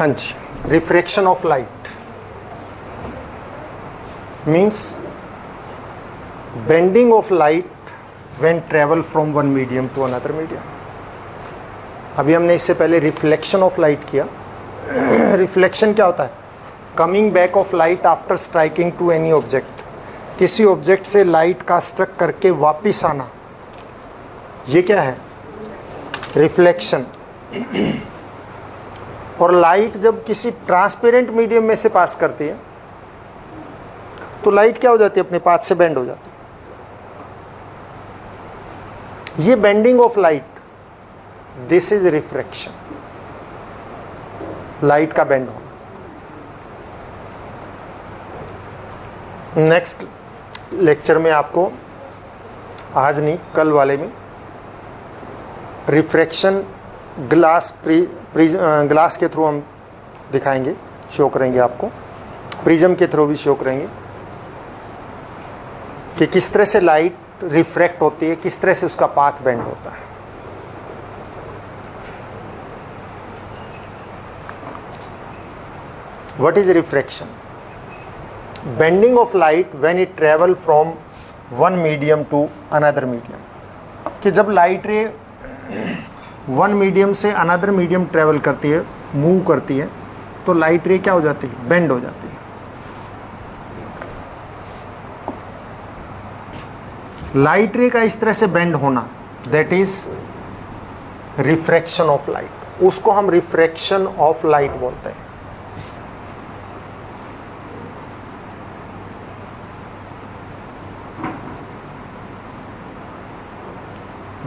हाँ जी, refraction of light means bending of light when travel from one medium to another medium. अभी हमने इससे पहले रिफ्लेक्शन ऑफ लाइट किया। रिफ्लेक्शन क्या होता है? Coming back of light after striking to any object, किसी ऑब्जेक्ट से लाइट का स्ट्रक करके वापिस आना, ये क्या है? रिफ्लेक्शन। और लाइट जब किसी ट्रांसपेरेंट मीडियम में से पास करती है तो लाइट क्या हो जाती है? अपने पाथ से बेंड हो जाती है। ये bending of light, this is refraction, light का बेंड होना। नेक्स्ट लेक्चर में आपको, आज नहीं कल वाले में, रिफ्रैक्शन ग्लास ग्लास के थ्रू हम दिखाएंगे, शो करेंगे आपको, प्रिज्म के थ्रू भी शो करेंगे कि किस तरह से लाइट रिफ्रैक्ट होती है, किस तरह से उसका पाथ बेंड होता है। What is refraction? Bending of light when it travel from one medium to another medium, कि जब लाइट रे वन मीडियम से अनदर मीडियम ट्रेवल करती है, मूव करती है, तो लाइट रे क्या हो जाती है? बेंड हो जाती है। लाइट रे का इस तरह से बेंड होना, that is refraction of light. उसको हम रिफ्रैक्शन ऑफ लाइट बोलते हैं।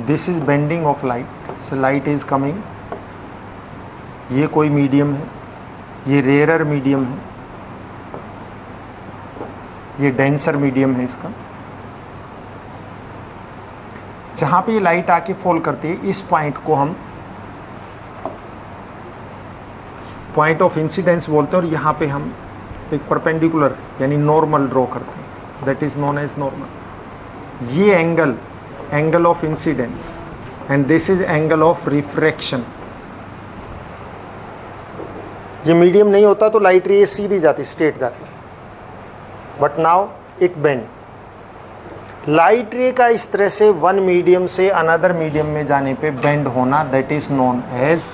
This is bending of light. So light is coming, ये कोई मीडियम है, ये रेयरर मीडियम है, ये डेंसर मीडियम है इसका। जहाँ पे ये लाइट आके फॉल करती है, इस पॉइंट को हम पॉइंट ऑफ इंसिडेंस बोलते हैं, और यहाँ पे हम एक परपेंडिकुलर यानी नॉर्मल ड्रॉ करते हैं, that is known as normal. ये angle of incidence, and this is angle of refraction. ये मीडियम नहीं होता तो लाइट रे सीधी जाती, स्ट्रेट जाती, but now it bend. Light ray का इस तरह से वन मीडियम से अनदर मीडियम में जाने पे बेंड होना, that is known as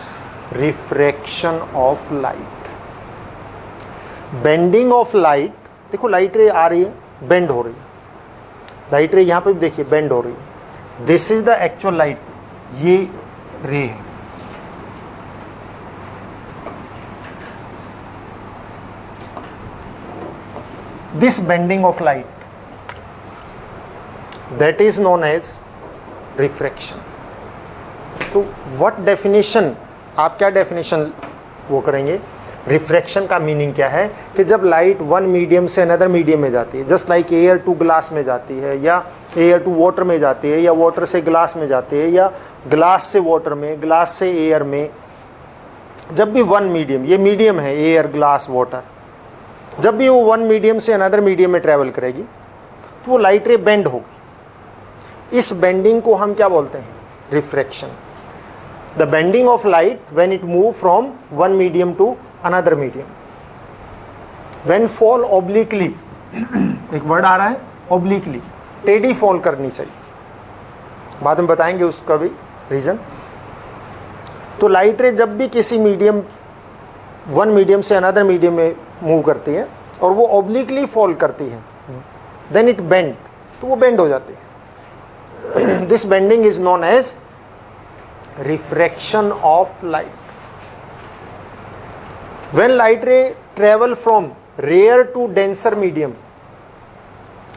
refraction of light. Bending of light, देखो लाइट रे आ रही है, बेंड हो रही है, लाइट रे यहां पे भी देखिए बेंड हो रही है। This is the actual light, ये रे है। This bending of light, that is known as refraction. तो व्हाट डेफिनेशन, आप क्या डेफिनेशन वो करेंगे? रिफ्रैक्शन का मीनिंग क्या है? कि जब लाइट वन मीडियम से अनदर मीडियम में जाती है, just like air to glass में जाती है, या एयर टू वाटर में जाती है, या वाटर से ग्लास में जाती है, या ग्लास से वाटर में, ग्लास से एयर में, जब भी वन मीडियम, ये मीडियम है एयर, ग्लास, वाटर, जब भी वो वन मीडियम से अनदर मीडियम में ट्रेवल करेगी तो वो लाइट रे बेंड होगी। इस बेंडिंग को हम क्या बोलते हैं? Refraction. The bending of light when it move from one medium to another medium, when fall obliquely, एक वर्ड आ रहा है ऑब्लिकली, टेढ़ी फॉल करनी चाहिए, बाद में बताएंगे उसका भी रीजन। तो लाइट रे जब भी किसी मीडियम, वन मीडियम से अनदर मीडियम में मूव करती है और वो ऑब्लिकली फॉल करती है, देन इट बेंड, तो वो बेंड हो जाती है। This bending is known as refraction of light. When light ray travel from rare to denser medium,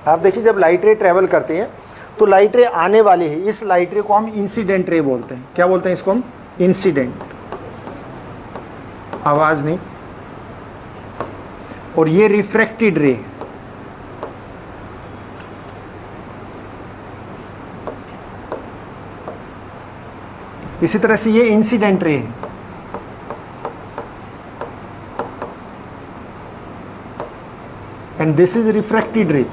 आप देखिए जब लाइट रे ट्रेवल करती है तो लाइट रे आने वाली है, इस लाइट रे को हम इंसिडेंट रे बोलते हैं। क्या बोलते हैं इसको हम? इंसिडेंट। आवाज नहीं। और ये रिफ्रैक्टेड रे, इसी तरह से ये इंसिडेंट रे है। एंड दिस इज रिफ्रैक्टेड रे।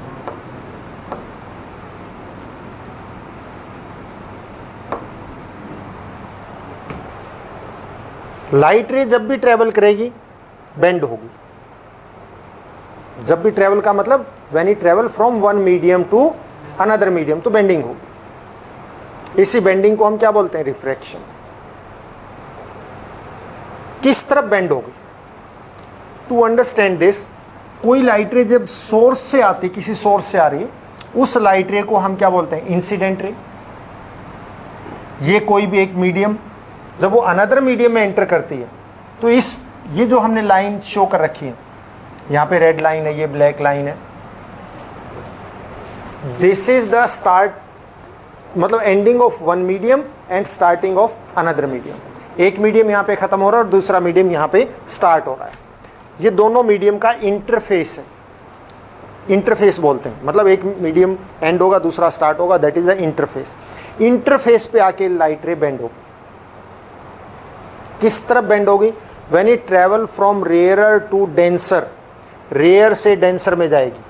लाइट रे जब भी ट्रेवल करेगी बेंड होगी। जब भी ट्रेवल का मतलब when it travel from one medium to another medium, तो बेंडिंग होगी। इसी बेंडिंग को हम क्या बोलते हैं? रिफ्रैक्शन। किस तरफ बेंड होगी? टू अंडरस्टैंड दिस, कोई लाइट रे जब सोर्स से आती, किसी सोर्स से आ रही है, उस लाइट रे को हम क्या बोलते हैं? Incident ray. ये कोई भी एक मीडियम जब वो अनदर मीडियम में एंटर करती है, तो ये जो हमने लाइन शो कर रखी है, यहाँ पे रेड लाइन है, ये ब्लैक लाइन है, दिस इज द स्टार्ट, मतलब ending of one medium and starting of another medium. एक मीडियम यहाँ पे खत्म हो रहा है और दूसरा मीडियम यहाँ पे स्टार्ट हो रहा है। ये दोनों मीडियम का इंटरफेस है, इंटरफेस बोलते हैं। मतलब एक मीडियम एंड होगा, दूसरा स्टार्ट होगा, that is the interface. Interface पे आके लाइट रे बेंड होगी। किस तरफ बेंड होगी? When it travel from rarer to denser, rare से डेंसर में जाएगी,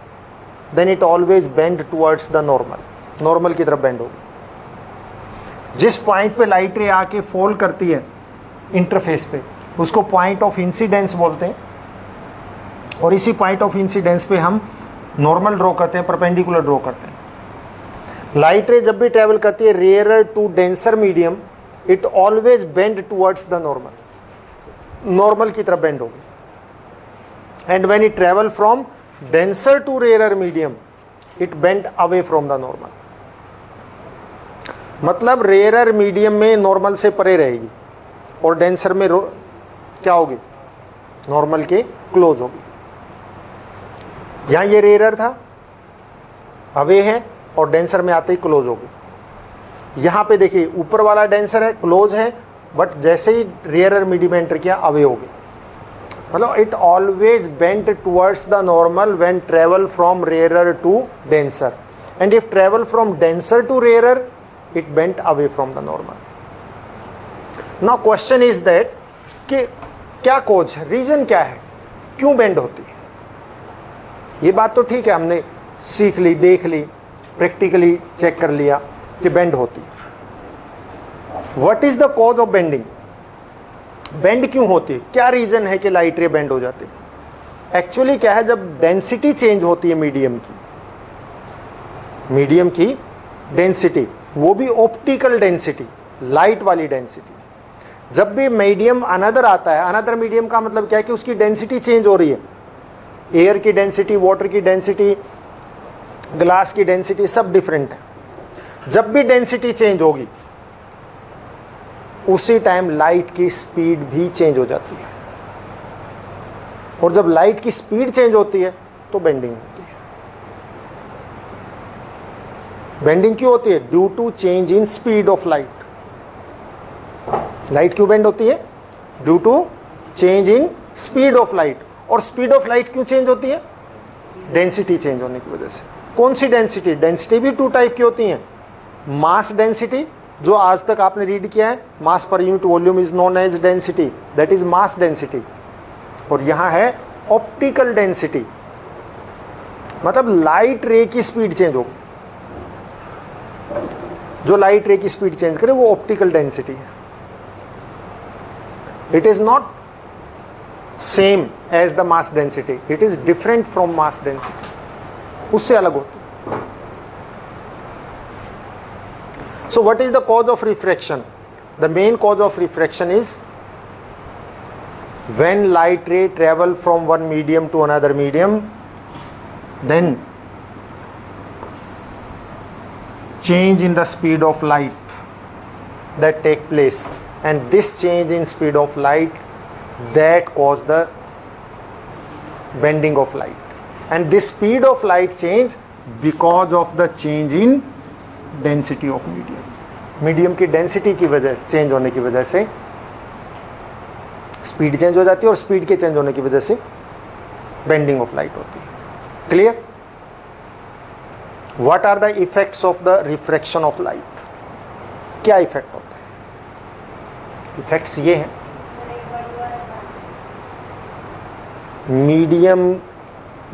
then it always bend towards the normal, normal की तरफ बेंड होगी। जिस पॉइंट पे लाइट रे आके फॉल करती है इंटरफेस पे, उसको पॉइंट ऑफ इंसिडेंस बोलते हैं। और इसी पॉइंट ऑफ इंसिडेंस पे हम नॉर्मल ड्रॉ करते हैं, परपेंडिकुलर ड्रॉ करते हैं। लाइट रे जब भी ट्रेवल करती है rarer to denser medium, it always bend towards the normal, normal की तरफ बेंड होगी। And when it travel from denser to rarer medium, it bend away from the normal. मतलब रेयरर मीडियम में नॉर्मल से परे रहेगी और डेंसर में क्या होगी? नॉर्मल के क्लोज होगी। यहां ये रेयरर था, अवे है, और डेंसर में आते ही क्लोज होगी। यहां पे देखिए ऊपर वाला डेंसर है, क्लोज है, बट जैसे ही रेयरर मीडियम एंटर किया अवे होगी। मतलब it always bent towards the normal when travel from rarer to denser, and if travel from denser to rarer, it bent away from the normal. Now question is that कि क्या cause है, reason क्या है, क्यों bend होती है? ये बात तो ठीक है, हमने सीख ली, देख ली, प्रैक्टिकली चेक कर लिया कि बेंड होती है। What is the cause of bending? Bend क्यों होती है? क्या रीजन है कि लाइट रे बेंड हो जाती है? एक्चुअली क्या है, जब डेंसिटी चेंज होती है मीडियम की डेंसिटी, वो भी ऑप्टिकल डेंसिटी, लाइट वाली डेंसिटी। जब भी मीडियम अनदर आता है, अनदर मीडियम का मतलब क्या है कि उसकी डेंसिटी चेंज हो रही है। एयर की डेंसिटी, वाटर की डेंसिटी, ग्लास की डेंसिटी सब डिफरेंट है। जब भी डेंसिटी चेंज होगी, उसी टाइम लाइट की स्पीड भी चेंज हो जाती है। और जब लाइट की स्पीड चेंज होती है तो बेंडिंग होती है। बेंडिंग क्यों होती है? Due to change in speed of light. Light क्यों बेंड होती है? Due to change in speed of light. और स्पीड ऑफ लाइट क्यों चेंज होती है? डेंसिटी चेंज होने की वजह से। कौन सी डेंसिटी? डेंसिटी भी टू टाइप की होती है। मास डेंसिटी, जो आज तक आपने रीड किया है, mass per unit volume is known as density, that is mass density. और यहां है ऑप्टिकल डेंसिटी, मतलब लाइट रे की स्पीड चेंज होगी। जो लाइट रे की स्पीड चेंज करे वो ऑप्टिकल डेंसिटी है। It is not same as the mass density, it is different from mass density, उससे अलग होती है। So what is the cause of refraction? The main cause of refraction is when light ray travel from one medium to another medium, then change in the speed of light that take place, and this change in speed of light that cause the bending of light, and this speed of light change because of the change in density of medium की density की वजह से, change होने की वजह से speed change हो जाती है, और स्पीड के चेंज होने की वजह से बेंडिंग ऑफ लाइट होती है। Clear? What are the effects of the refraction of light? क्या इफेक्ट होता है? इफेक्ट्स ये हैं, मीडियम,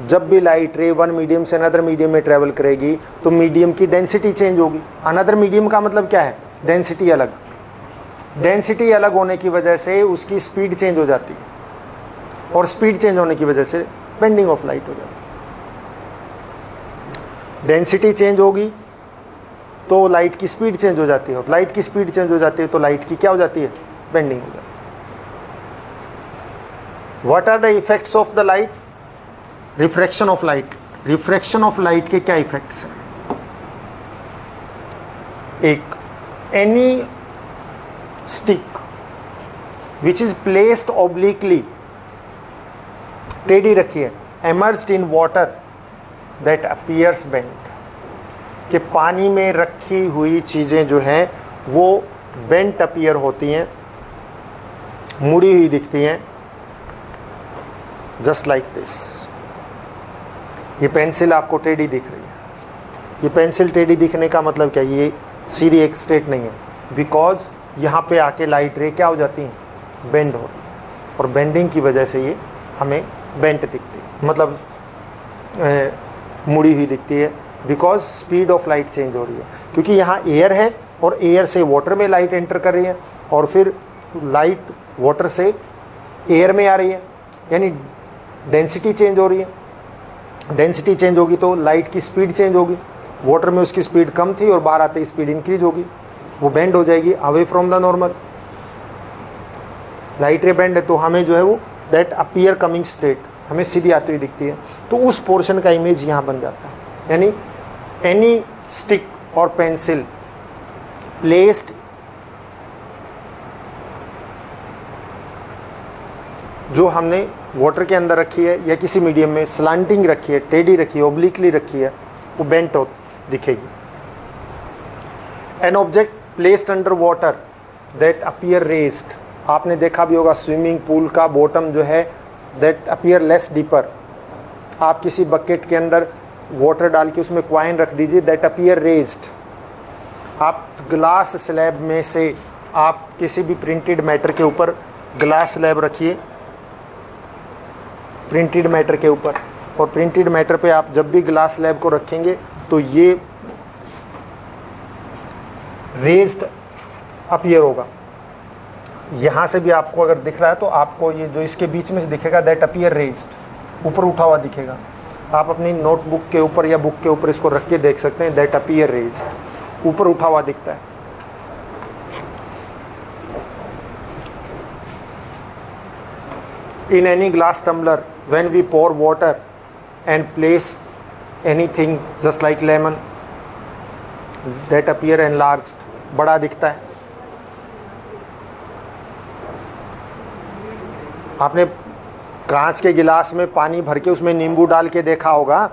जब भी लाइट रे वन मीडियम से अनदर मीडियम में ट्रेवल करेगी तो मीडियम की डेंसिटी चेंज होगी। अनदर मीडियम का मतलब क्या है? डेंसिटी अलग। डेंसिटी अलग होने की वजह से उसकी स्पीड चेंज हो जाती है, और स्पीड चेंज होने की वजह से बेंडिंग ऑफ लाइट हो जाती है। डेंसिटी चेंज होगी तो लाइट की स्पीड चेंज हो जाती है, और लाइट की स्पीड चेंज हो जाती है तो लाइट की क्या हो जाती है, बेंडिंग हो जाती है। What are the effects of the light? Refraction of light. Refraction of light के क्या इफेक्ट्स हैं? एक, any stick which is placed obliquely, टेढ़ी रखी है, emerged in water that appears bent, कि पानी में रखी हुई चीज़ें जो हैं वो बेंट अपीयर होती हैं, मुड़ी हुई दिखती हैं, जस्ट लाइक दिस। ये पेंसिल आपको टेढ़ी दिख रही है, ये पेंसिल टेढ़ी दिखने का मतलब क्या, ये सीधी एक स्ट्रेट नहीं है, बिकॉज यहाँ पे आके लाइट रे क्या हो जाती हैं, बेंड हो रही है, और बेंडिंग की वजह से ये हमें बेंट दिखती है, मतलब मुड़ी हुई दिखती है, because speed of light change हो रही है, क्योंकि यहाँ एयर है और एयर से वाटर में लाइट एंटर कर रही है, और फिर लाइट वाटर से एयर में आ रही है, यानी डेंसिटी चेंज हो रही है। डेंसिटी चेंज होगी तो लाइट की स्पीड चेंज होगी, वाटर में उसकी स्पीड कम थी और बाहर आते ही स्पीड इंक्रीज होगी, वो बेंड हो जाएगी away from the normal. Light रे बेंड है तो हमें जो है वो दैट अपीयर कमिंग स्ट्रेट, हमें सीधी आती हुई दिखती है, तो उस पोर्शन का इमेज यहाँ बन जाता है। यानी एनी स्टिक और पेंसिल प्लेस्ड जो हमने वाटर के अंदर रखी है या किसी मीडियम में स्लांटिंग रखी है, टेढ़ी रखी है, ओब्लिकली रखी है, वो बेंट हो दिखेगी। An object placed under water that appear raised, आपने देखा भी होगा स्विमिंग पूल का बॉटम जो है दैट अपीयर लेस डीपर, आप किसी बकेट के अंदर वाटर डाल के उसमें कॉइन रख दीजिए, दैट अपीयर रेज्ड। आप ग्लास स्लैब में से आप किसी भी प्रिंटेड मैटर के ऊपर ग्लास स्लैब रखिए, प्रिंटेड मैटर के ऊपर, और प्रिंटेड मैटर पे आप जब भी ग्लास स्लैब को रखेंगे तो ये रेज्ड अपीयर होगा। यहाँ से भी आपको अगर दिख रहा है तो आपको ये जो इसके बीच में से दिखेगा दैट अपीयर रेज्ड, ऊपर उठा हुआ दिखेगा। आप अपनी नोटबुक के ऊपर या बुक के ऊपर इसको रख के देख सकते हैं, दैट अपीयर रेज्ड, ऊपर उठा हुआ दिखता है। In any glass tumbler, when we pour water and place anything just like lemon, that appear enlarged, बड़ा दिखता है। आपने कांच के गिलास में पानी भर के उसमें नींबू डाल के देखा होगा,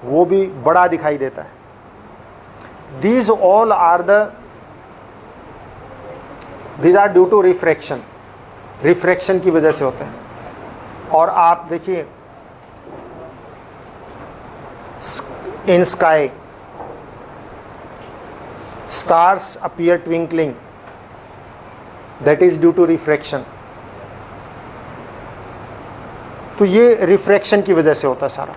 वो भी बड़ा दिखाई देता है। These all are due to refraction, refraction की वजह से होते हैं। और आप देखिए in sky stars appear twinkling, that is due to refraction. तो ये रिफ्रैक्शन की वजह से होता है सारा।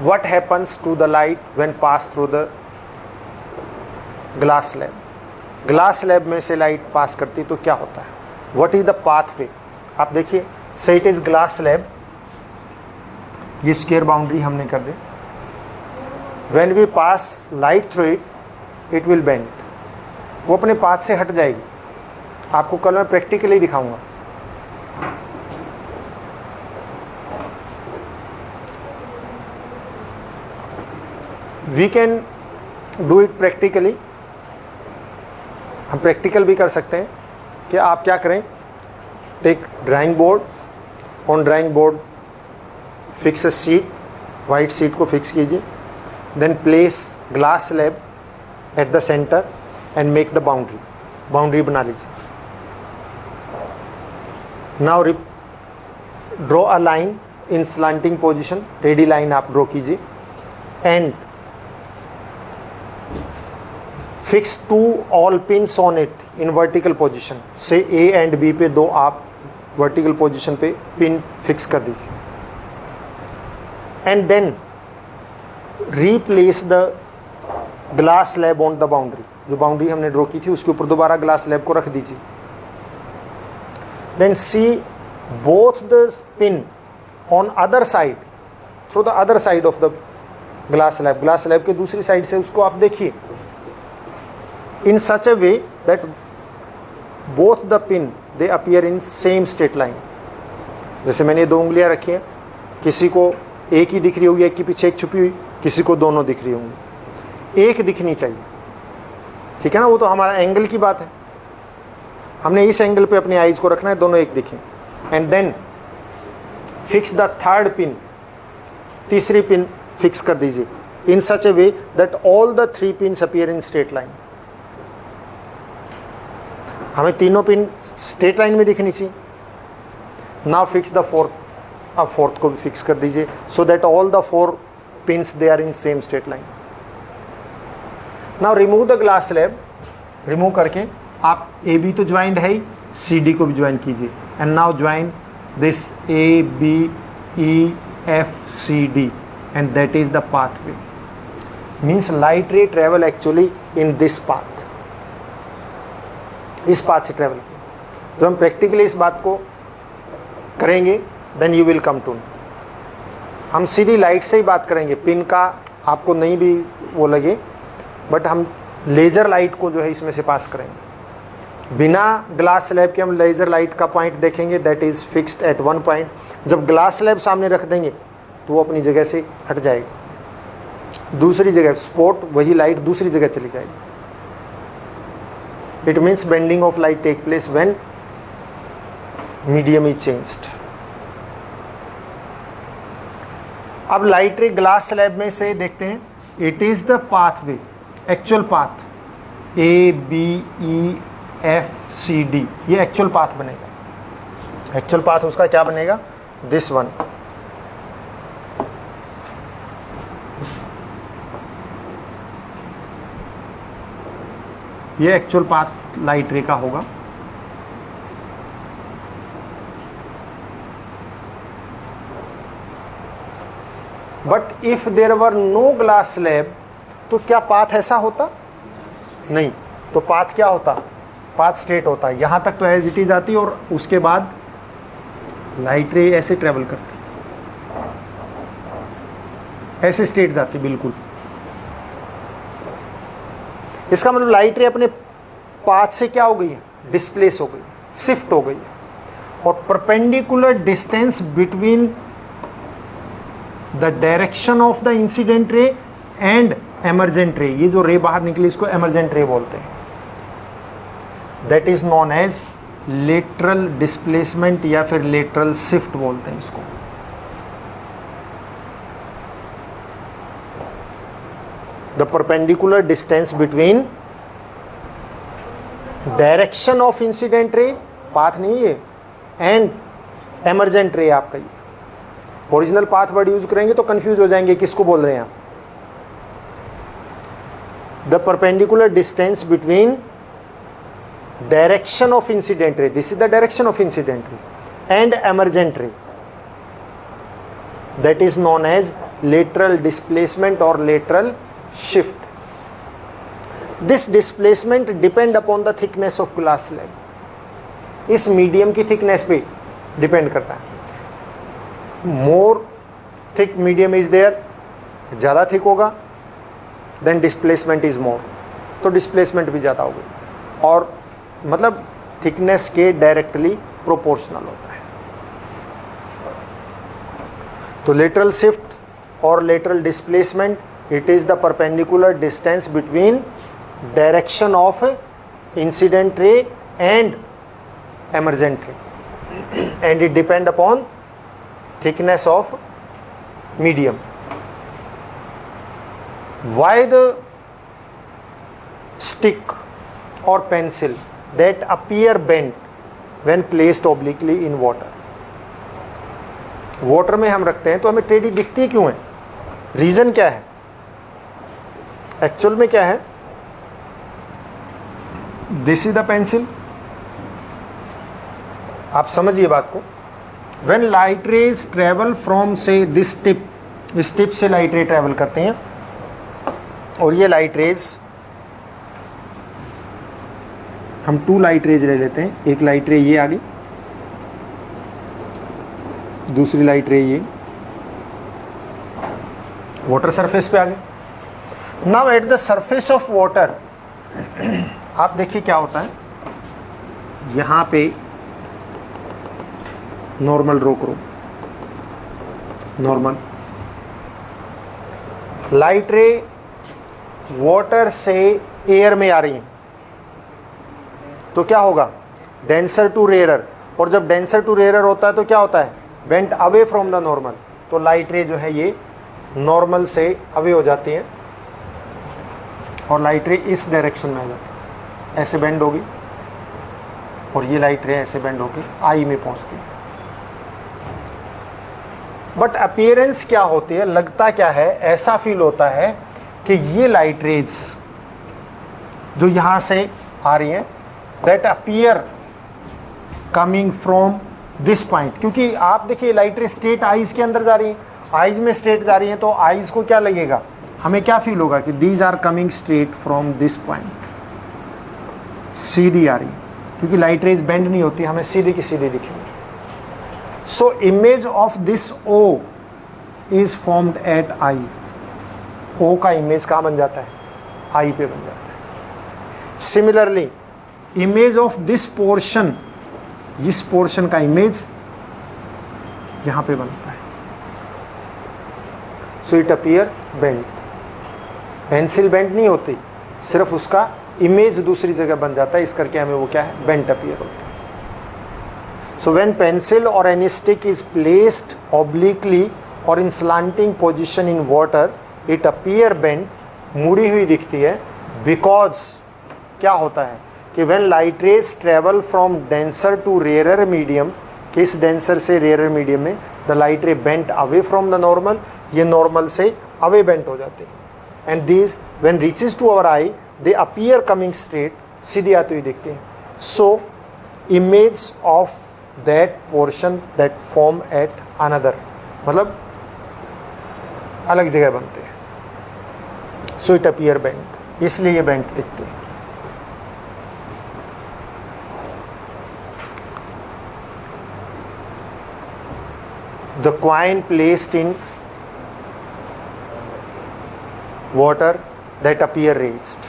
What happens to the light when pass through the glass slab? Glass slab में से लाइट पास करती तो क्या होता है? What is the pathway? आप देखिए, say it is glass slab, ये स्क्वायर बाउंड्री हमने कर दी। When we pass light through it, it will bend, वो अपने पाथ से हट जाएगी। आपको कल मैं प्रैक्टिकली दिखाऊंगा। We can do it practically, हम प्रैक्टिकल भी कर सकते हैं कि आप क्या करें, take drawing board, on drawing board fix a sheet, white sheet को फिक्स कीजिए, then place glass slab at the centre and make the boundary, boundary बना लीजिए। Now draw a line in slanting position, टेढ़ी line आप draw कीजिए, and fix 2 all pins on it in vertical position. से ए and B पे 2 आप vertical position पे pin fix कर दीजिए, and then replace the glass slab on the boundary. जो बाउंड्री हमने ड्रॉ की थी उसके ऊपर दोबारा ग्लास स्लैब को रख दीजिए। Then see both the pin on other side through the other side of the glass slab के दूसरी साइड से उसको आप देखिए in such a way that both the pin they appear in same straight line. जैसे मैंने 2 उंगलियां रखी हैं, किसी को एक ही दिख रही होगी, एक के पीछे एक छुपी हुई, किसी को दोनों दिख रही होंगी, एक दिखनी चाहिए, ठीक है ना। वो तो हमारा एंगल की बात है, हमने इस एंगल पे अपनी आईज को रखना है, दोनों एक दिखें। And then fix the third pin, तीसरी पिन फिक्स कर दीजिए in such a way that all the 3 pins appear in straight line. हमें तीनों पिन स्ट्रेट लाइन में दिखनी चाहिए। नाउ फिक्स द फोर्थ, अब फोर्थ को भी फिक्स कर दीजिए so that all the 4 pins they are in same straight line. Now remove the glass slab, remove करके आप ए बी तो ज्वाइंट है ही, सी डी को भी ज्वाइन कीजिए। And now join this A B E F C D and that is the pathway. Means light ray travel actually in this path, इस path से travel किया। जब हम प्रैक्टिकली इस बात को करेंगे then you will come to know. हम सीधी लाइट से ही बात करेंगे, पिन का आपको नहीं भी वो लगे, बट हम लेज़र लाइट को जो है इसमें से पास करेंगे। बिना ग्लास स्लैब के हम लेज़र लाइट का पॉइंट देखेंगे that is fixed at 1 point. जब ग्लास स्लैब सामने रख देंगे तो वो अपनी जगह से हट जाएगी, दूसरी जगह स्पॉट, वही लाइट दूसरी जगह चली जाएगी। It means bending of light take place when medium is changed. अब लाइट रे ग्लास स्लैब में से देखते हैं, it is the pathway, actual path A B E F C D, ये एक्चुअल पाथ बनेगा। एक्चुअल पाथ उसका क्या बनेगा, दिस वन। ये एक्चुअल पाथ लाइट रे का होगा। But if there were no glass slab तो क्या पाथ ऐसा होता, नहीं। तो पाथ क्या होता, पाथ स्ट्रेट होता है, यहां तक तो एज इट इज आती और उसके बाद लाइट रे ऐसे ट्रेवल करती, ऐसे स्ट्रेट जाती बिल्कुल। इसका मतलब लाइट रे अपने पाथ से क्या हो गई है, डिस्प्लेस हो गई, शिफ्ट हो गई है। और perpendicular distance between the direction of the incident ray and emergent रे, ये जो रे बाहर निकली इसको एमर्जेंट रे बोलते हैं, that is known as lateral displacement या फिर लेटरल शिफ्ट बोलते हैं इसको। The perpendicular distance between direction of incident ray, path नहीं है, एंड एमर्जेंट रे आपका ये। ओरिजिनल पाथ वर्ड यूज करेंगे तो कंफ्यूज हो जाएंगे किसको बोल रहे हैं आप। The perpendicular distance between direction of incident ray, this is the direction of incident ray, and emergent ray, that is known as lateral displacement और lateral shift. This displacement depend upon the thickness of glass slab, इस medium की thickness पे depend करता है। More thick medium is there, ज़्यादा thick होगा then displacement is more, तो displacement भी ज़्यादा होगी, और मतलब थिकनेस के डायरेक्टली प्रोपोर्शनल होता है। तो लेटरल शिफ्ट और lateral displacement, it is the perpendicular distance between direction of incident ray and emergent ray, and it depend upon thickness of medium. Why the stick or pencil that appear bent when placed obliquely in water? Water में हम रखते हैं तो हमें टेढ़ी दिखती क्यों है, रीजन क्या है, एक्चुअल में क्या है। दिस इज द पेंसिल, आप समझिए बात को। When light rays travel from say this tip, इस टिप से लाइट रे ट्रेवल करते हैं, और ये लाइट रेज हम 2 लाइट रेज ले लेते हैं। एक लाइट रे ये आ गई, दूसरी लाइट रे ये वाटर सरफेस पे आ गई। Now at the surface of water आप देखिए क्या होता है, यहां पे नॉर्मल रो करो, नॉर्मल लाइट रे वाटर से एयर में आ रही है तो क्या होगा, डेंसर टू रेयरर, और जब डेंसर टू रेयरर होता है तो क्या होता है, bent away from the normal. तो लाइट रे जो है ये नॉर्मल से अवे हो जाती है और लाइट रे इस डायरेक्शन में आ जाती है, ऐसे बेंड होगी और ये लाइट रे ऐसे बेंड होगी आई में पहुंचती है। बट अपीयरेंस क्या होती है, लगता क्या है, ऐसा फील होता है कि ये लाइट रेज जो यहां से आ रही है that appear coming from this point, क्योंकि आप देखिए लाइट रे स्ट्रेट आईज के अंदर जा रही है, आईज में स्ट्रेट जा रही है, तो आईज को क्या लगेगा, हमें क्या फील होगा कि these are coming straight from this point, सीधी आ रही है, क्योंकि लाइट रेज बेंड नहीं होती, हमें सीधी की सीधी दिखेंगे। So image of this O is formed at I, O का इमेज कहाँ बन जाता है, आई पे बन जाता है। Similarly image of this portion, इस पोर्शन का इमेज यहां पे बनता है, so it appear bent. Pencil bent नहीं होती, सिर्फ उसका इमेज दूसरी जगह बन जाता है, इस करके हमें वो क्या है, बेंट अपीयर होता है। सो व्हेन पेंसिल और any stick is placed obliquely और in slanting position in water it appear bent, मुड़ी हुई दिखती है, बिकॉज क्या होता है कि when light rays travel from denser to rarer medium, किस डेंसर से रेयरर मीडियम में, the light ray bent away from the normal, ये नॉर्मल से अवे बेंट हो जाते हैं, and these when reaches to our eye they appear coming straight, सीधी आती हुई दिखती हैं। सो image of that portion that form at another, मतलब अलग जगह बनते हैं, सो इट अपीयर बेंट, इसलिए ये बेंट दिखते हैं। The coin placed in water that appear raised,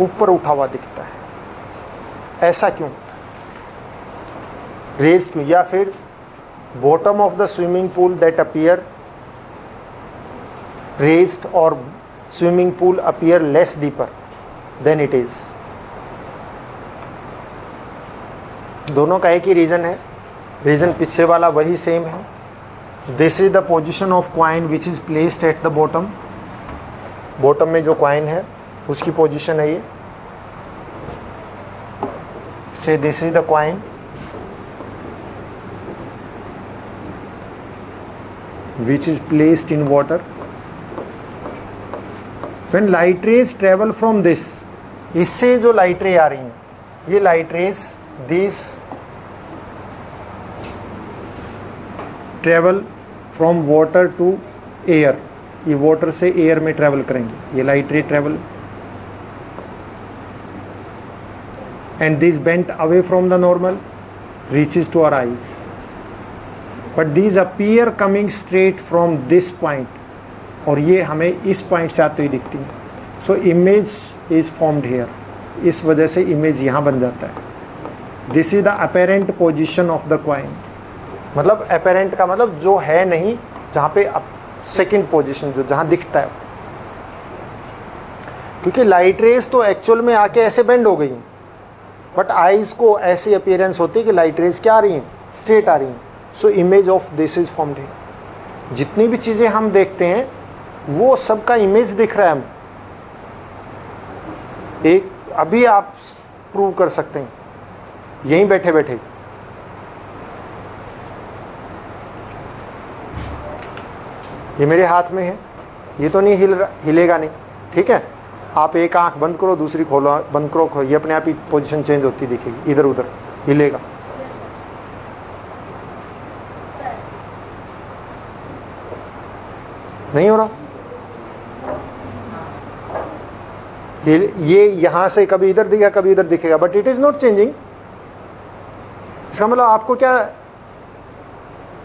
ऊपर उठा हुआ दिखता है, ऐसा क्यों, रेज्ड क्यों, या फिर bottom of the swimming pool that appear raised और swimming pool appear less deeper than it is, दोनों का एक ही रीजन है, रीजन पीछे वाला वही सेम है। This is the position of coin which is placed at the bottom, bottom में जो क्वाइन है उसकी पोजिशन है ये, say this is the coin which is placed in water. When light rays travel from this, इससे जो light ray आ रही हैं, ये light rays this travel from water to air, ये वाटर से एयर में ट्रेवल करेंगे, ये light ray travel, and this bent away from the normal reaches to our eyes, but these appear coming straight from this point, और ये हमें इस point से आती हुई दिखती है। So image is formed here, इस वजह से इमेज यहाँ बन जाता है। This is the apparent position of the coin, मतलब अपेरेंट का मतलब जो है नहीं, जहाँ पे सेकंड पोजीशन जो जहाँ दिखता है, क्योंकि लाइट रेज तो एक्चुअल में आके ऐसे बेंड हो गई हैं, बट आईज को ऐसी अपीयरेंस होती है कि लाइट रेज क्या आ रही हैं, स्ट्रेट आ रही हैं। सो image of this is formed here. जितनी भी चीज़ें हम देखते हैं वो सबका इमेज दिख रहा है हमें, एक अभी आप प्रूव कर सकते हैं यहीं बैठे बैठे, ये मेरे हाथ में है, ये तो नहीं हिलेगा नहीं, ठीक है। आप एक आंख बंद करो, दूसरी खोलो, बंद करो, ये अपने आप ही पोजीशन चेंज होती दिखेगी, इधर उधर हिलेगा। नहीं हो रहा, ये यहाँ से कभी इधर दिखेगा कभी इधर दिखेगा, but it is not changing. इसका मतलब आपको क्या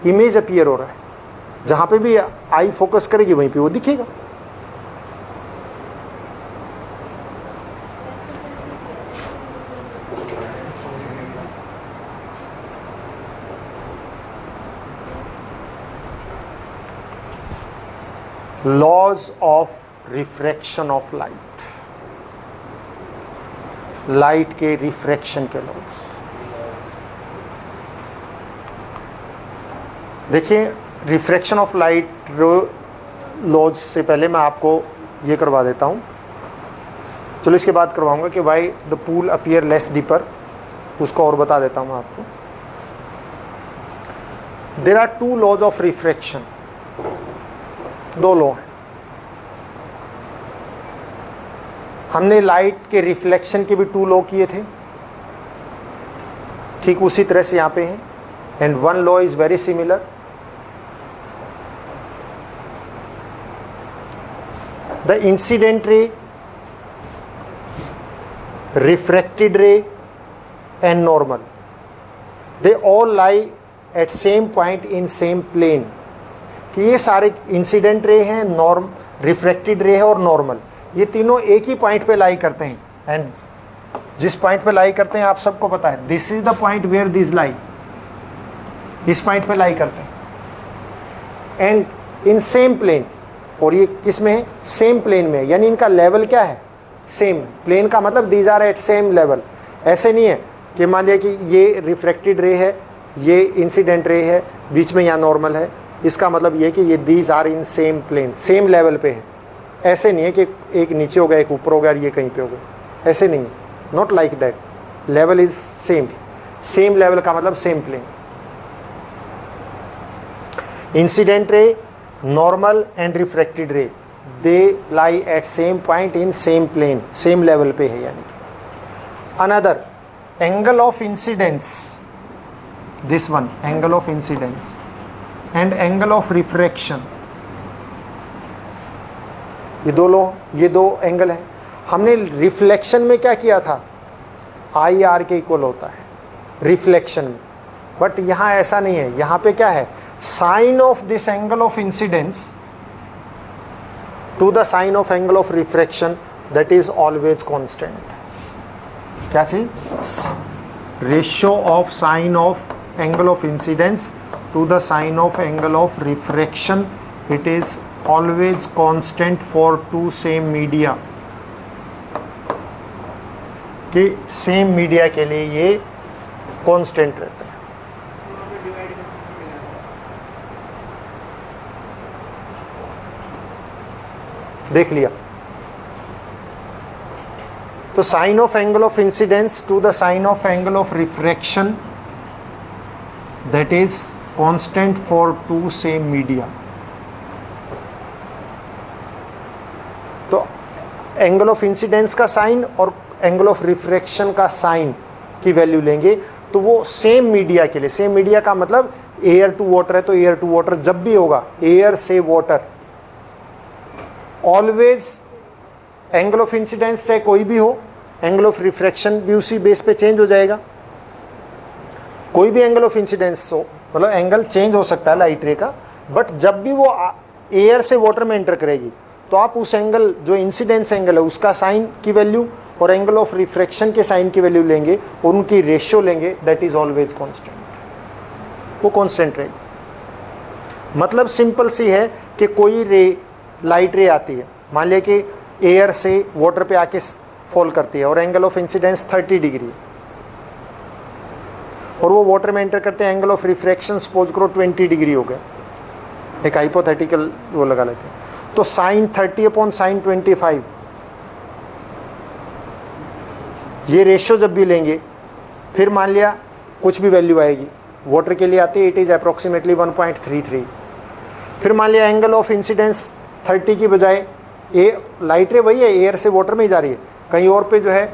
इमेज अपीयर हो रहा है, जहाँ पे भी आई फोकस करेगी वहीं पे वो दिखेगा। Laws of refraction of light, light के रिफ्रैक्शन के लॉज। देखिए रिफ्रैक्शन ऑफ लाइट लॉज से पहले मैं आपको ये करवा देता हूँ, चलो इसके बाद करवाऊंगा कि why the pool appear less deeper, उसको और बता देता हूँ मैं आपको। There are two laws of refraction, दो लॉ हैं। हमने लाइट के रिफ्लेक्शन के भी टू लॉ किए थे, ठीक उसी तरह से यहाँ पे हैं, and one law is very similar. The incident ray, refracted ray and normal, they all lie at same point in same plane. कि ये सारे इंसिडेंट रे हैं, नॉर्म रिफ्रैक्टेड रे है और नॉर्मल, ये तीनों एक ही पॉइंट पे लाई करते हैं। एंड जिस पॉइंट पे लाई करते हैं आप सबको पता है, this is the point where this lie, इस पॉइंट पे लाई करते हैं एंड इन सेम प्लेन। और ये किस में है? सेम प्लेन में है, यानी इनका लेवल क्या है? सेम। प्लेन का मतलब these are at same level. ऐसे नहीं है कि मान लिया कि ये रिफ्रैक्टेड रे है, ये इंसिडेंट रे है, बीच में यहाँ नॉर्मल है, इसका मतलब ये कि ये these are in same plane, same level पे है। ऐसे नहीं है कि एक नीचे हो गया एक ऊपर हो गया और ये कहीं पे हो गया, ऐसे नहीं है, not like that. Level is same, same level का मतलब same plane. Incident ray, normal and refracted ray, they lie at same point in same plane, same level पे है। यानी कि another angle of incidence, this one angle of incidence and angle of refraction, ये दो angle है। हमने reflection में क्या किया था? आई आर के इक्वल होता है रिफ्लेक्शन में, बट यहाँ ऐसा नहीं है। यहाँ पे क्या है? Sine of this angle of incidence to the sine of angle of refraction, that is always constant. क्या चीज? Ratio of sine of angle of incidence to the sine of angle of refraction, it is always constant for two same media। कि same media के लिए ये constant रहता है। देख लिया? तो sine of angle of incidence to the sine of angle of refraction, that is constant for two same media. तो एंगल ऑफ इंसिडेंस का साइन और एंगल ऑफ रिफ्रैक्शन का साइन की वैल्यू लेंगे तो वो सेम मीडिया के लिए, सेम मीडिया का मतलब एयर टू वाटर है तो एयर टू वाटर जब भी होगा, एयर से water, always angle of incidence चाहे कोई भी हो, एंगल ऑफ रिफ्रैक्शन भी उसी बेस पे चेंज हो जाएगा। कोई भी एंगल ऑफ इंसिडेंस हो, मतलब एंगल चेंज हो सकता है लाइट रे का, बट जब भी वो एयर से वाटर में एंटर करेगी तो आप उस एंगल जो इंसिडेंस एंगल है उसका साइन की वैल्यू और एंगल ऑफ रिफ्रैक्शन के साइन की वैल्यू लेंगे और उनकी रेशियो लेंगे, दैट इज ऑलवेज कांस्टेंट, वो कांस्टेंट रहेगी। मतलब सिंपल सी है कि कोई रे, लाइट रे आती है, मान लिया कि एयर से वाटर पे आके फॉल करती है और एंगल ऑफ इंसिडेंस 30 डिग्री और वो वाटर में एंटर करते हैं, एंगल ऑफ रिफ्रैक्शन सपोज करो 20 डिग्री हो गया, एक हाइपोथेटिकल वो लगा लेते हैं। तो साइन 30 अपॉन साइन 25, ये रेशियो जब भी लेंगे, फिर मान लिया कुछ भी वैल्यू आएगी, वाटर के लिए आती है, इट इज़ अप्रोक्सीमेटली 1.33। फिर मान लिया एंगल ऑफ इंसिडेंस 30 की बजाय लाइट रे वही है, एयर से वाटर में ही जा रही है, कहीं और पे जो है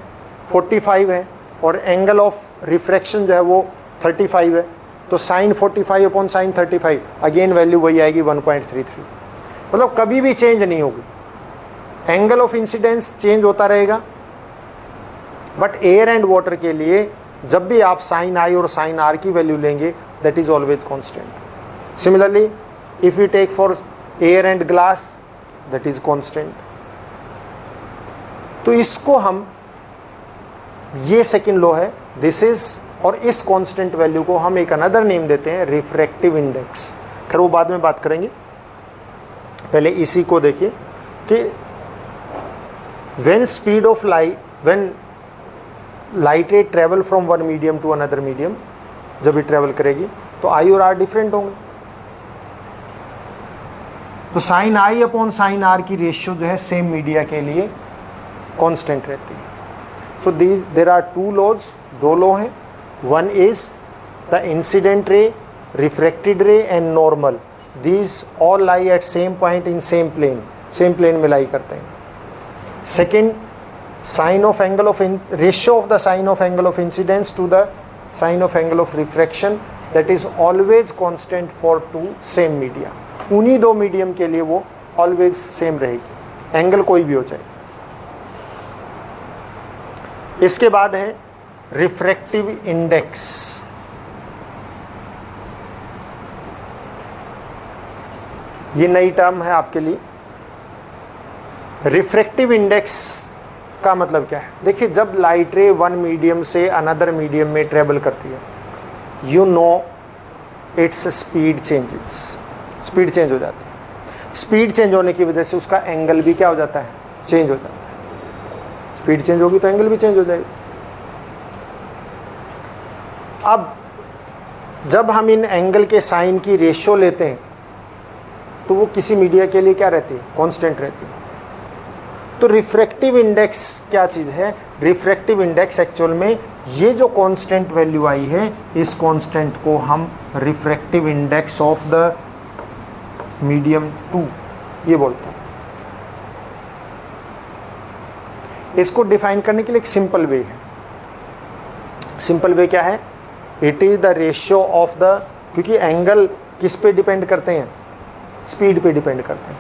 45 है और एंगल ऑफ रिफ्रैक्शन जो है वो 35 है, तो sine 45 upon sine 35, again value वही आएगी 1.33। मतलब कभी भी चेंज नहीं होगी, एंगल ऑफ इंसिडेंस चेंज होता रहेगा, बट एयर एंड वाटर के लिए जब भी आप साइन आई और साइन आर की वैल्यू लेंगे that is always constant. Similarly if you take for air and glass that is constant. तो इसको हम, ये सेकंड लॉ है दिस इज, और इस कांस्टेंट वैल्यू को हम एक अनदर नेम देते हैं रिफ्रैक्टिव इंडेक्स। खैर वो बाद में बात करेंगे, पहले इसी को देखिए कि when speed of light, when light ray travel from one medium to another medium, जब ये ट्रेवल करेगी तो आई और आर डिफरेंट होंगे। तो sine i upon sine r की रेशियो जो है सेम मीडिया के लिए कांस्टेंट रहती है। So there are two laws, दो लॉ हैं। One is the incident ray, refracted ray and normal, these all lie at same point in same plane में लाई करते हैं। Second, sine of angle of ratio of the sine of angle of incidence to the sine of angle of refraction that is always constant for two same media. उन्हीं दो medium के लिए वो always same रहेगी, angle कोई भी हो जाए। इसके बाद है रिफ्रैक्टिव इंडेक्स। ये नई टर्म है आपके लिए। रिफ्रैक्टिव इंडेक्स का मतलब क्या है? देखिए, जब लाइट रे वन मीडियम से अनदर मीडियम में ट्रेवल करती है, you know its speed changes, speed change हो जाती है। स्पीड चेंज होने की वजह से उसका एंगल भी क्या हो जाता है? चेंज हो जाता है। स्पीड चेंज होगी तो एंगल भी चेंज हो जाएगी। अब जब हम इन एंगल के साइन की रेशियो लेते हैं तो वो किसी मीडिया के लिए क्या रहती है? कांस्टेंट रहती है। तो रिफ्रैक्टिव इंडेक्स क्या चीज़ है? रिफ्रैक्टिव इंडेक्स एक्चुअल में ये जो कांस्टेंट वैल्यू आई है, इस कांस्टेंट को हम refractive index of the medium 2 ये बोलते हैं। इसको डिफाइन करने के लिए एक सिंपल वे है। सिंपल वे क्या है? It is the ratio of the, क्योंकि एंगल किस पे डिपेंड करते हैं? स्पीड पे डिपेंड करते हैं।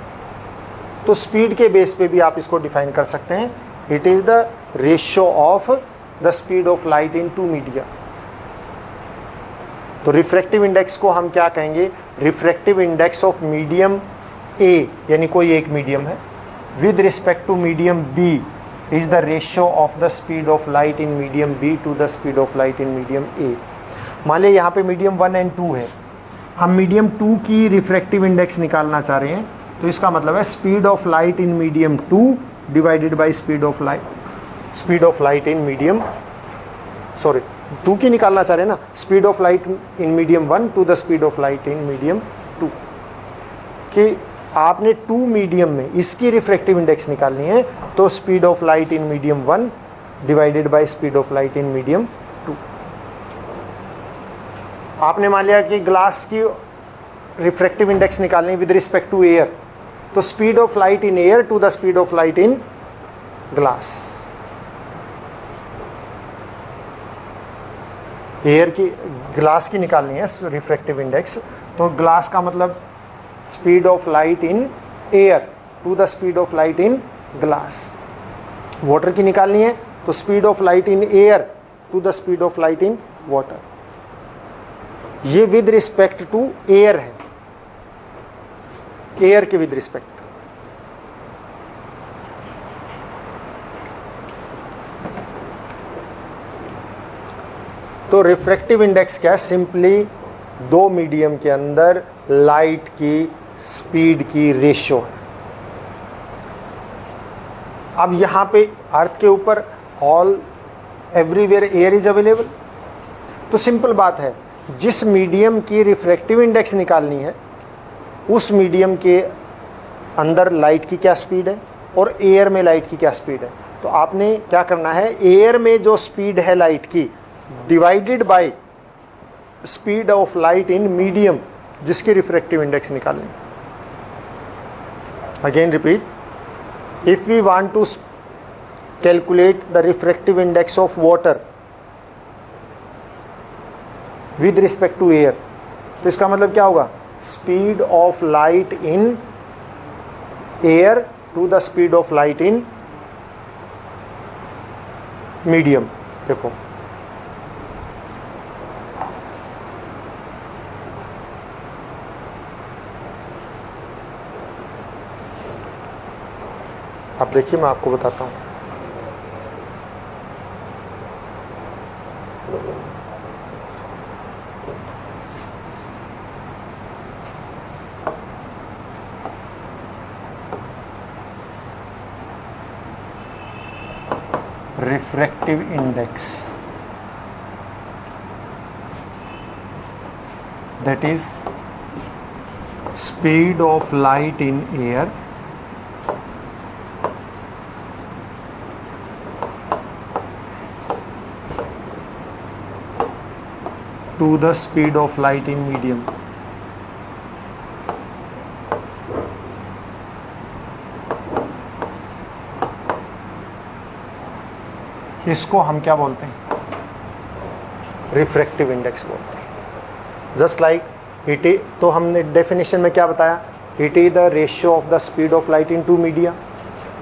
तो स्पीड के बेस पे भी आप इसको डिफाइन कर सकते हैं। It is the ratio of the speed of light in two media. तो रिफ्रैक्टिव इंडेक्स को हम क्या कहेंगे? Refractive index of medium A, यानी कोई एक मीडियम है, with respect to medium B is the ratio of the speed of light in medium B to the speed of light in medium A। मान लिया यहाँ पे मीडियम 1 एंड 2 है, हम मीडियम 2 की रिफ्रैक्टिव इंडेक्स निकालना चाह रहे हैं, तो इसका मतलब है speed of light in medium 2 divided by speed of light in medium, sorry 2 की निकालना चाह रहे हैं ना, speed of light in medium 1 to the speed of light in medium 2। कि आपने 2 मीडियम में इसकी रिफ्रैक्टिव इंडेक्स निकालनी है, तो speed of light in medium 1 divided by speed of light in medium 2। आपने मान लिया कि ग्लास की रिफ्रैक्टिव इंडेक्स निकालनी विद रिस्पेक्ट टू एयर, तो speed of light in air to the speed of light in glass. Air की, glass की निकालनी है रिफ्रैक्टिव इंडेक्स, तो ग्लास का मतलब speed of light in air to the speed of light in glass. Water की निकालनी है तो speed of light in air to the speed of light in water. ये विद रिस्पेक्ट टू एयर है, air के with respect. तो refractive index क्या है? सिंपली दो मीडियम के अंदर लाइट की स्पीड की रेशियो है। अब यहां पे अर्थ के ऊपर all everywhere air is available, तो सिंपल बात है, जिस मीडियम की रिफ्रैक्टिव इंडेक्स निकालनी है उस मीडियम के अंदर लाइट की क्या स्पीड है और एयर में लाइट की क्या स्पीड है। तो आपने क्या करना है, एयर में जो स्पीड है लाइट की divided by speed of light in medium जिसकी रिफ्रैक्टिव इंडेक्स निकालनी है। Again repeat, if we want to calculate the refractive index of water with respect to air, तो इसका मतलब क्या होगा? Speed of light in air to the speed of light in medium. देखो आप देखिए, मैं आपको बताता हूँ। Refractive index, that is speed of light in air to the speed of light in medium। इसको हम क्या बोलते हैं? रिफ्रैक्टिव इंडेक्स बोलते हैं। जस्ट लाइक इट इज, तो हमने डेफिनेशन में क्या बताया? It is the ratio of the speed of light in two media.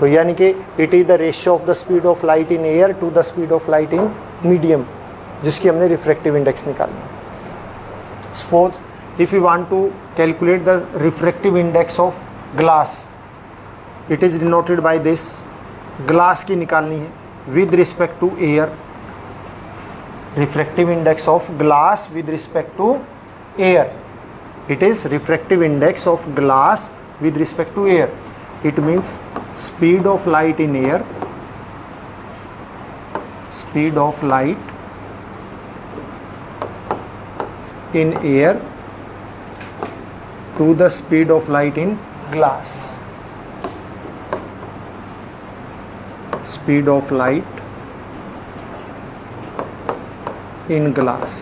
तो यानी कि it is the ratio of the speed of light in air to the speed of light in medium, जिसकी हमने refractive index निकालनी है। Suppose if you want to calculate the refractive index of glass, it is denoted by this. Glass की निकालनी है with respect to air, refractive index of glass with respect to air, it is refractive index of glass with respect to air. It means speed of light in air, speed of light in air to the speed of light in glass, speed of light in glass।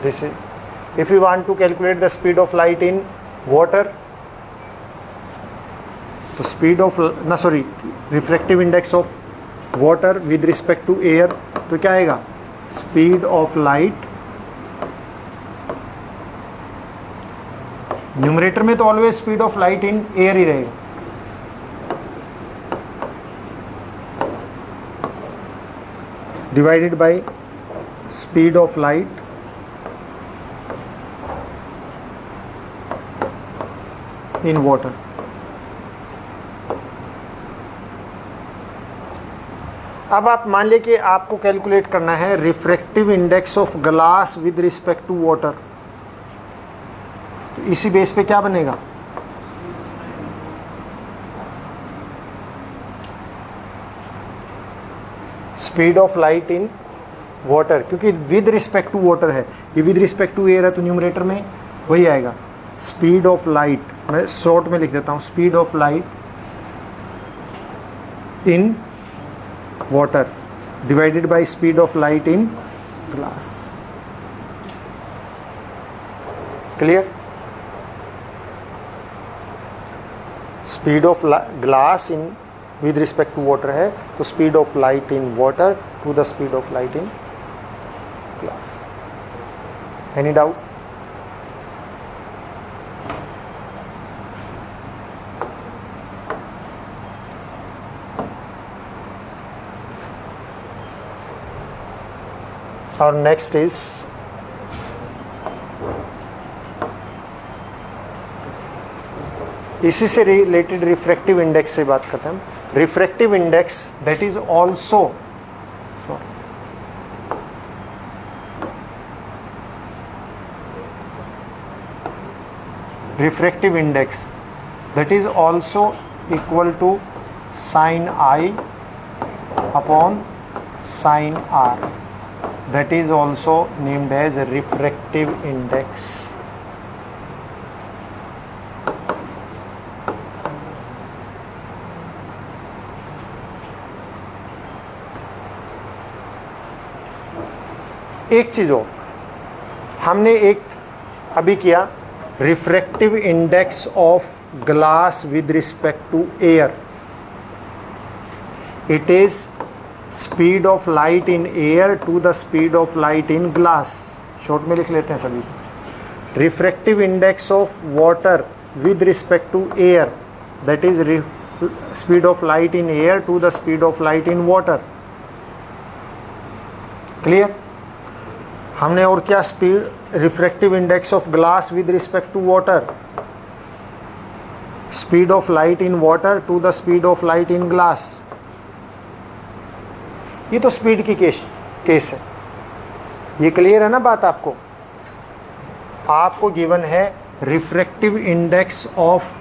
This is, if you want to calculate the speed of light in water, तो speed of refractive index of water with respect to air, तो क्या आएगा? speed of light, numerator में तो always speed of light in air ही रहेगा, divided by speed of light in water. अब आप मान लीजिए कि आपको कैलकुलेट करना है refractive index of glass with respect to water, तो इसी बेस पे क्या बनेगा? Speed of light in water, क्योंकि विद रिस्पेक्ट टू वाटर है, ये विद रिस्पेक्ट टू एयर है, तो न्यूमरेटर में वही आएगा। स्पीड ऑफ लाइट, मैं शॉर्ट में लिख देता हूँ, speed of light in water divided by speed of light in glass. Clear? Speed of glass in with respect to water है, तो speed of light in water to the speed of light in glass. Any doubt? और next is इसी से related refractive index से बात करते हैं। Refractive index that is also refractive index that is also equal to sine i upon sine r, that is also named as refractive index. एक चीज़ हो, हमने एक अभी किया refractive index of glass with respect to air, it is speed of light in air to the speed of light in glass. Short में लिख लेते हैं सभी। refractive index of water with respect to air, that is speed of light in air to the speed of light in water. Clear? हमने और क्या speed refractive index of glass with respect to water, speed of light in water to the speed of light in glass. ये तो speed की case है. ये clear है ना बात आपको? आपको गिवन है refractive index of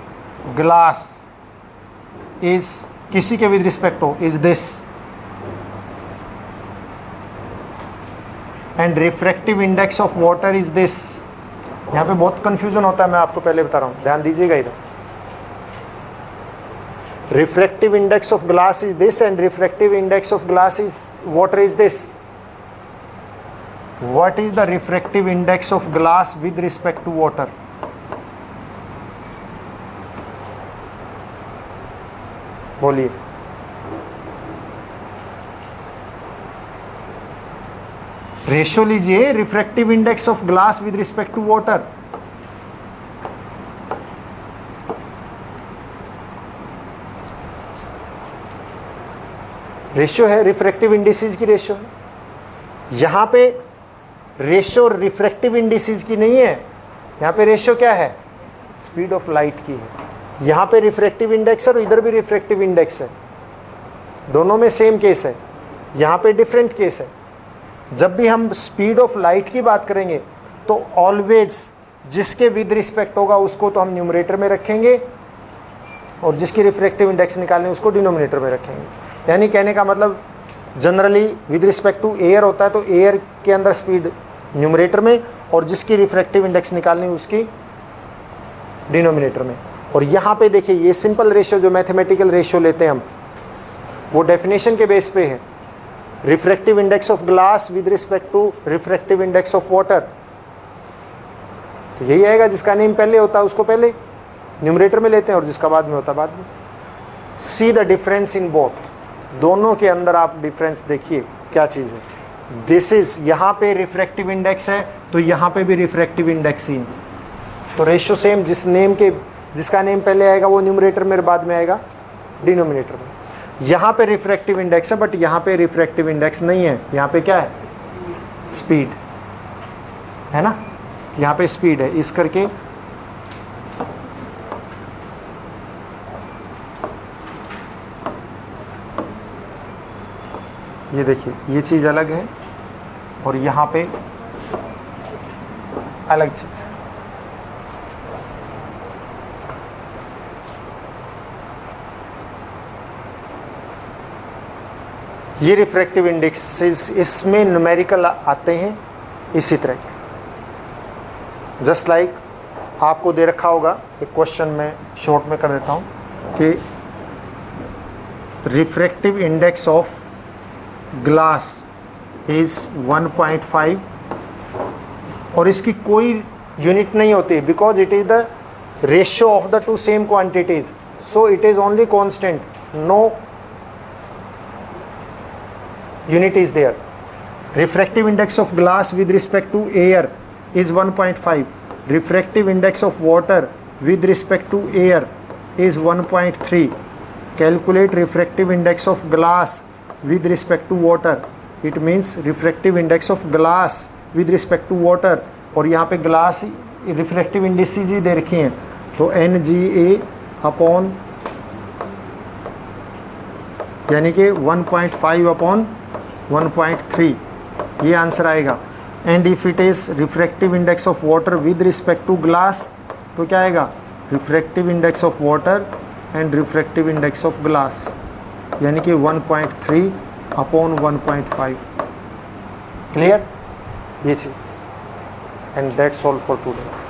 glass is किसी के विद रिस्पेक्ट हो is this, and refractive index of water is this. यहाँ पे बहुत कंफ्यूजन होता है, मैं आपको पहले बता रहा हूँ, ध्यान दीजिएगा इधर. Refractive index of glass is this and refractive index of glass is water is this. What is the refractive index of glass with respect to water? बोलिए. रेशो लीजिए refractive index of glass with respect to water. Ratio है, refractive indices की ratio है. यहां पे ratio refractive indices की नहीं है, यहां पे रेशो क्या है? स्पीड ऑफ लाइट की है. यहां पे रिफ्रैक्टिव इंडेक्स है और इधर भी रिफ्रैक्टिव इंडेक्स है. दोनों में सेम केस है, यहां पे डिफरेंट केस है. जब भी हम स्पीड ऑफ लाइट की बात करेंगे तो ऑलवेज जिसके विद रिस्पेक्ट होगा उसको तो हम न्यूमरेटर में रखेंगे और जिसकी रिफ्रैक्टिव इंडेक्स निकालने उसको डिनोमिनेटर में रखेंगे. यानी कहने का मतलब generally with respect to air होता है तो एयर के अंदर स्पीड न्यूमरेटर में और जिसकी रिफ्रैक्टिव इंडेक्स निकालनी उसकी डिनोमिनेटर में. और यहाँ पे देखिए ये सिंपल रेशियो जो मैथमेटिकल रेशियो लेते हैं हम वो डेफिनेशन के बेस पे है. Refractive index of glass with respect to refractive index of water, तो यही आएगा. जिसका नेम पहले होता है उसको पहले न्यूमरेटर में लेते हैं और जिसका बाद में होता है बाद में. See the difference in both, दोनों के अंदर आप डिफरेंस देखिए क्या चीज़ है. दिस इज यहाँ पे रिफ्रैक्टिव इंडेक्स है तो यहाँ पे भी रिफ्रैक्टिव इंडेक्स ही, तो रेशियो सेम. जिसका नेम पहले आएगा वो न्यूमरेटर में बाद में आएगा डिनोमिनेटर में. यहाँ पे रिफ्रैक्टिव इंडेक्स है बट यहाँ पे रिफ्रैक्टिव इंडेक्स नहीं है. यहाँ पे क्या है? स्पीड है ना, यहाँ पे स्पीड है. इस करके ये देखिए ये चीज़ अलग है और यहाँ पे अलग चीज़. ये रिफ्रैक्टिव इंडेक्सेस इसमें न्यूमेरिकल आते हैं इसी तरह के. जस्ट लाइक आपको दे रखा होगा एक क्वेश्चन में शॉर्ट में कर देता हूँ कि refractive index of glass is 1.5 और इसकी कोई यूनिट नहीं होती because it is the ratio of the two same quantities, so it is only constant, no unit is there. Refractive index of glass with respect to air is 1.5. Refractive index of water with respect to air is 1.3. Calculate refractive index of glass with respect to water. It means refractive index of glass with respect to water. और यहाँ पे glass refractive indices ही दे रखी हैं तो NGA upon यानी कि 1.5 upon 1.3 ये answer आएगा. And if it is refractive index of water with respect to glass तो क्या आएगा? Refractive index of water and refractive index of glass यानी कि 1.3 अपॉन 1.5. क्लियर ये चीज़. And that's all for today.